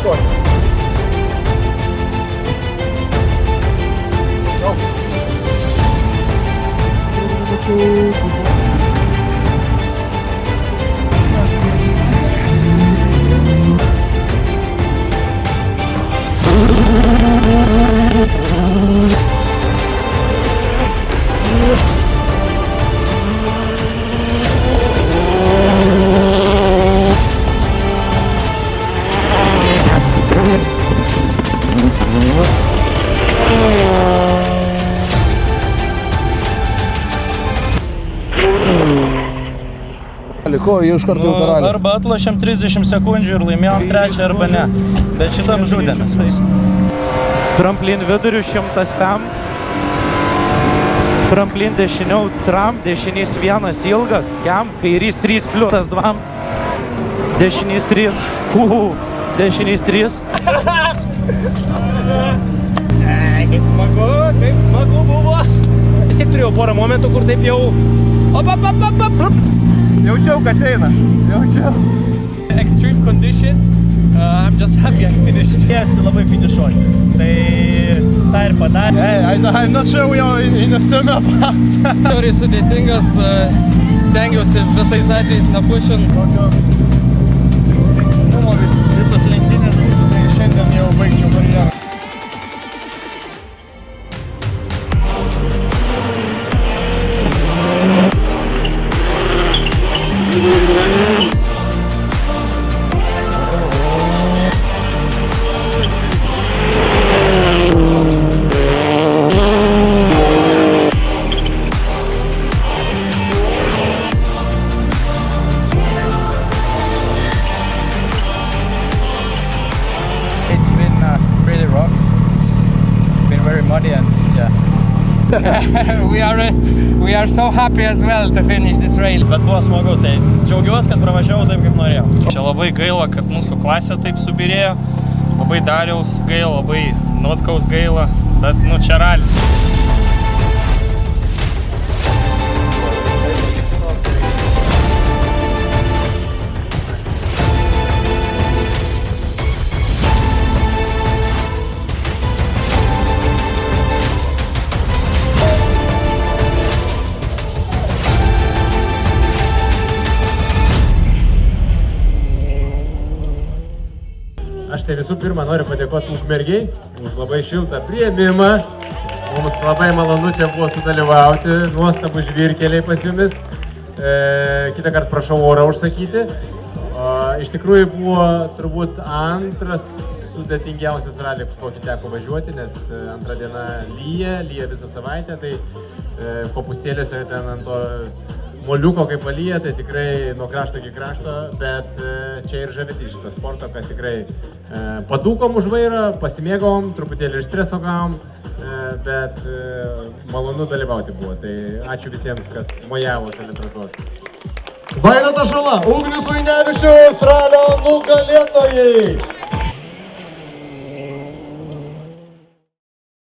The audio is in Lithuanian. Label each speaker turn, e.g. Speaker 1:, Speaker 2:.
Speaker 1: ieškoti.
Speaker 2: Ko, jau iš karto jau ralį.
Speaker 3: Arba atlošėm 30 sekundžių ir laimėjom trečią arba ne. Bet šitam žudėmės.
Speaker 4: Tramplin vidurių 105. Tramplin dešiniau tram, dešinys 1 ilgas, kiam, kairys 3 plius 2. Dešinys 3. Dešinys 3.
Speaker 1: Kaip smagu buvo. Vis tiek turėjau porą momentų, kur taip jau... Jaučiau, kad eina. Extreme conditions. I'm just happy I finished.
Speaker 3: Tiesi labai finišuoju. Tai tą ir padarė.
Speaker 1: I'm not sure we are in a summer parts.
Speaker 5: Labai sudėtingas, stengiausi visais atvejais nepušint.
Speaker 2: Tokio linksmumo visos lenktynės būtų, tai šiandien jau baigčiau karjerą.
Speaker 3: It's been really rough. It's been very muddy and
Speaker 5: We are so happy as well to finish this race.
Speaker 3: Bet buvo smagu, tai džiaugiuosi, kad pravažiavau taip, kaip norėjau. Čia labai gaila, kad mūsų klasė taip subirėjo. Labai Dariaus gaila, labai Notkaus gaila, bet čia ralis.
Speaker 6: Aš tai visų pirma noriu padėkoti Ukmergei už labai šiltą priėmimą. Mums labai malonu čia buvo sudalyvauti, nuostabų žvyrkeliai pas jumis. Kitą kartą prašau orą užsakyti. Iš tikrųjų buvo turbūt antras sudėtingiausias ralis, kokį teko važiuoti, nes antrą dieną lyja visą savaitę, tai kopūstėliuose ten ant to moliuko kaip palyja, tai tikrai nuo krašto iki krašto, bet čia ir žavesys šito sporto, kad tikrai padūkom už vairą, pasimėgavom, truputėlį ir streso gavom, bet malonu dalyvauti buvo. Tai ačiū visiems, kas mojavo šalia trasos.
Speaker 1: Vaidotas Žala, Ugnius Vainevičius, ralio nugalėtojai.